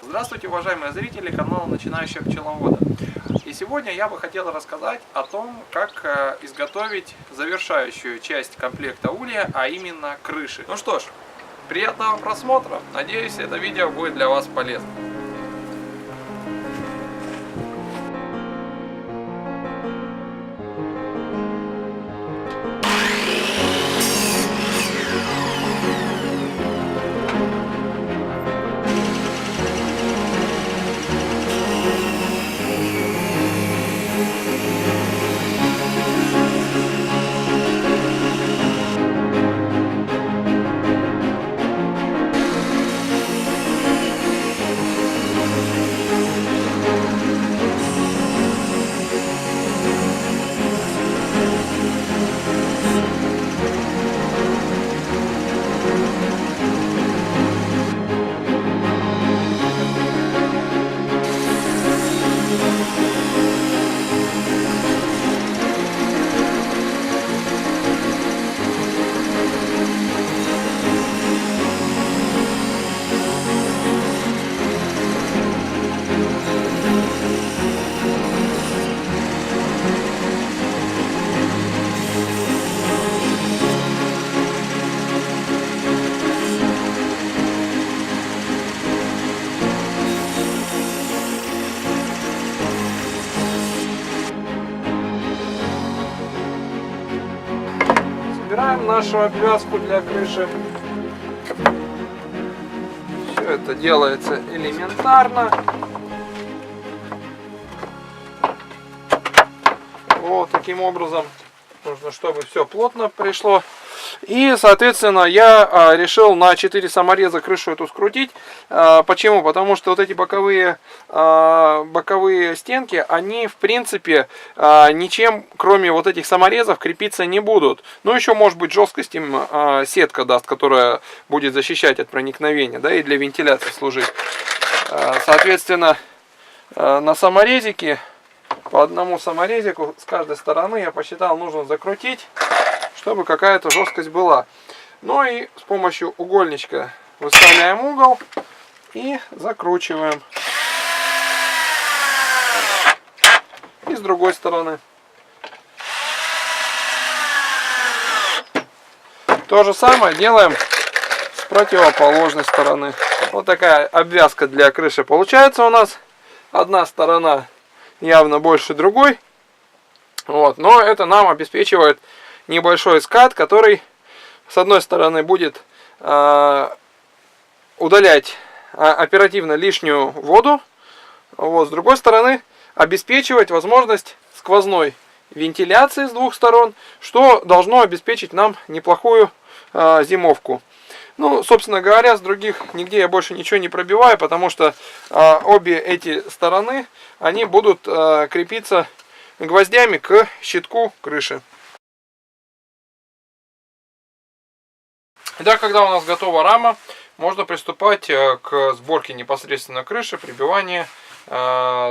Здравствуйте, уважаемые зрители канала Начинающего пчеловода. И сегодня я бы хотел рассказать о том, как изготовить завершающую часть комплекта улья, а именно крыши. Ну что ж, приятного просмотра. Надеюсь, это видео будет для вас полезным. Собираем нашу обвязку для крыши. Все это делается элементарно. Вот таким образом нужно, чтобы все плотно пришло. И, соответственно, я решил на 4 самореза крышу эту скрутить. Почему? Потому что вот эти боковые стенки, они, в принципе, ничем, кроме вот этих саморезов, крепиться не будут. Ну, еще, может быть, жесткость им сетка даст, которая будет защищать от проникновения, да, и для вентиляции служить. Соответственно, на саморезике, по одному саморезику с каждой стороны, я посчитал, нужно закрутить, чтобы какая-то жесткость была. Ну и с помощью угольничка выставляем угол и закручиваем. И с другой стороны. То же самое делаем с противоположной стороны. Вот такая обвязка для крыши получается у нас. Одна сторона явно больше другой. Вот. Но это нам обеспечивает небольшой скат, который с одной стороны будет удалять оперативно лишнюю воду, вот, с другой стороны обеспечивать возможность сквозной вентиляции с двух сторон, что должно обеспечить нам неплохую зимовку. Ну, собственно говоря, с других нигде я больше ничего не пробиваю, потому что обе эти стороны, они будут крепиться гвоздями к щитку крыши. Итак, когда у нас готова рама, можно приступать к сборке непосредственно крыши, прибиванию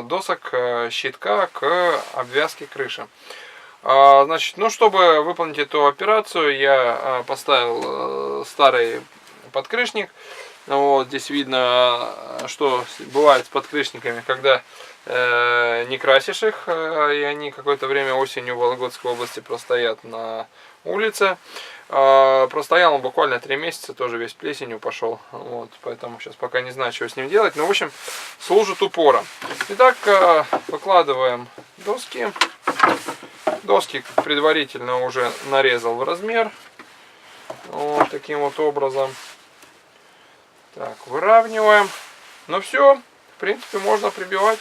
досок щитка к обвязке крыши. Значит, ну, чтобы выполнить эту операцию, я поставил старый подкрышник. Вот, здесь видно, что бывает с подкрышниками, когда не красишь их, и они какое-то время осенью в Вологодской области простоят на улице. Простоял он буквально 3 месяца, тоже весь плесенью пошел. Вот, поэтому сейчас пока не знаю, что с ним делать. Но, в общем, служит упором. Итак, выкладываем доски. Доски предварительно уже нарезал в размер. Вот таким вот образом. Так, выравниваем. Ну все, в принципе, можно прибивать.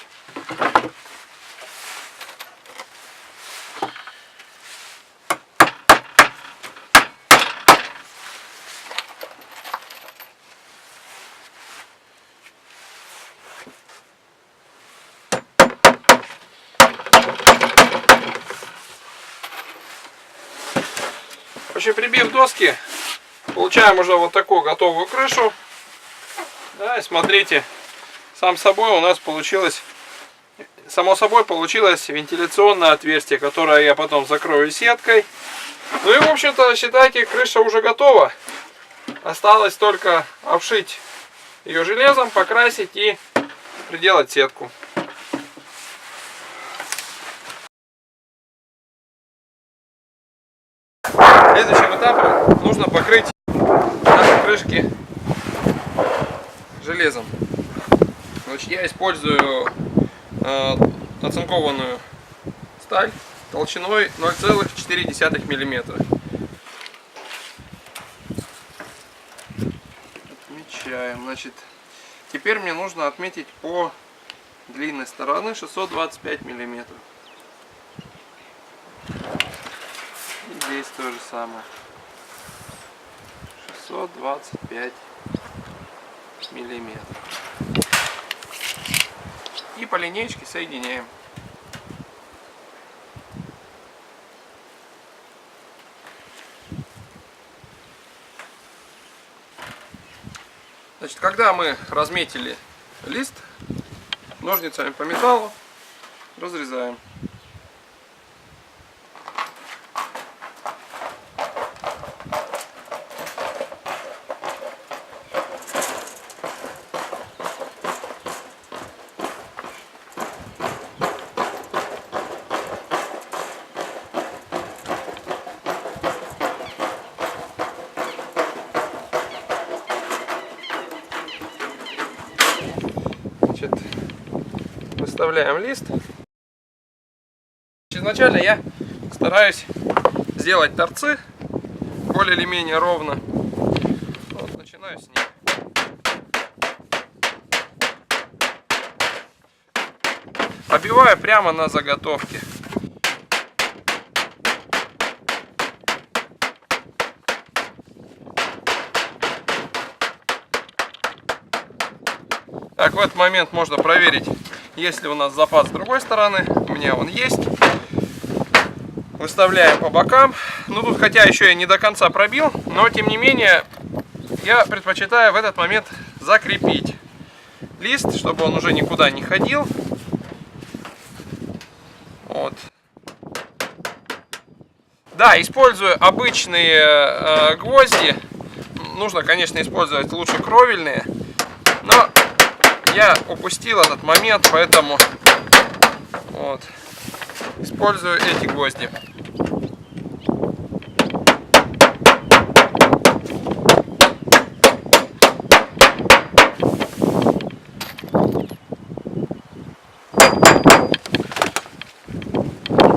Вообще, прибив доски, получаем уже вот такую готовую крышу. Да, и смотрите, само собой получилось вентиляционное отверстие, которое я потом закрою сеткой. Ну и, в общем-то, считайте, крыша уже готова. Осталось только обшить ее железом, покрасить и приделать сетку. Следующим этапом нужно покрыть наши крышки железом. Значит, я использую оцинкованную сталь толщиной 0,4 мм. Отмечаем. Значит, теперь мне нужно отметить по длинной стороны 625 мм. И здесь то же самое. 625 миллиметров. И по линейке соединяем. Значит, когда мы разметили лист, ножницами по металлу разрезаем. Значит, выставляем лист. Изначально я стараюсь сделать торцы более или менее ровно. Вот, начинаю с них. Оббиваю прямо на заготовке. Так, в этот момент можно проверить, есть ли у нас запас с другой стороны. У меня он есть. Выставляем по бокам. Ну тут хотя еще и не до конца пробил, но тем не менее я предпочитаю в этот момент закрепить лист, чтобы он уже никуда не ходил. Вот. Да, использую обычные гвозди. Нужно, конечно, использовать лучше кровельные, но я упустил этот момент, поэтому вот, использую эти гвозди.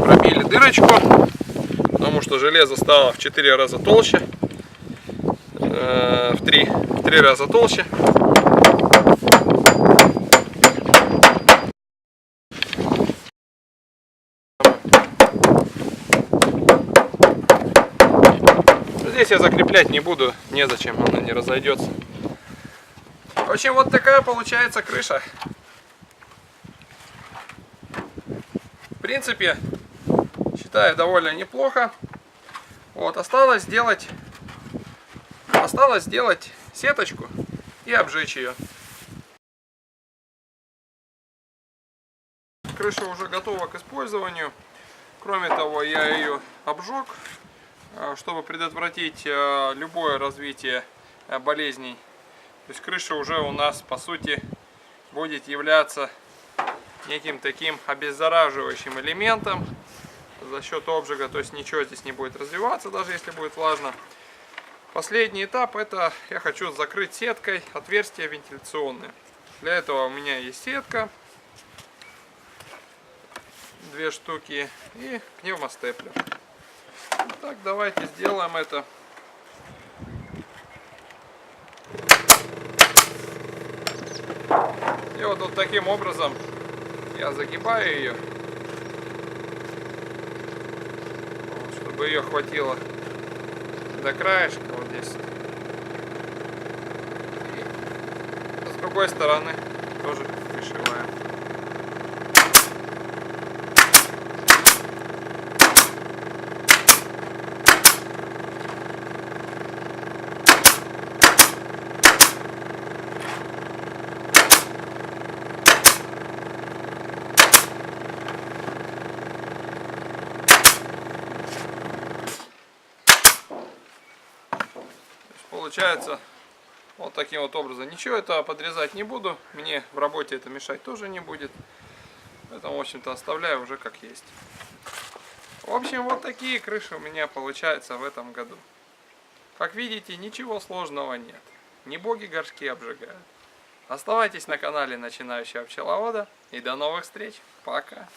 Пробили дырочку, потому что железо стало в 4 раза толще, в 3 раза толще. Здесь я закреплять не буду, незачем, она не разойдется. В общем, вот такая получается крыша. В принципе, считаю, довольно неплохо. Вот, осталось сделать сеточку и обжечь ее. Крыша уже готова к использованию. Кроме того, я ее обжег, чтобы предотвратить любое развитие болезней. То есть крыша уже у нас, по сути, будет являться неким таким обеззараживающим элементом за счет обжига. То есть ничего здесь не будет развиваться, даже если будет влажно. Последний этап — это я хочу закрыть сеткой отверстия вентиляционные. Для этого у меня есть сетка, 2 штуки, и пневмостеплер. Так, давайте сделаем это. И вот таким образом я загибаю ее, чтобы ее хватило до краешка вот здесь. И с другой стороны тоже пришиваем. Получается Вот таким вот образом. Ничего это подрезать не буду. Мне в работе это мешать тоже не будет. Поэтому, в общем-то, оставляю уже как есть. В общем, вот такие крыши у меня получаются в этом году. Как видите, ничего сложного нет. Не боги горшки обжигают. Оставайтесь на канале начинающего пчеловода. И до новых встреч. Пока.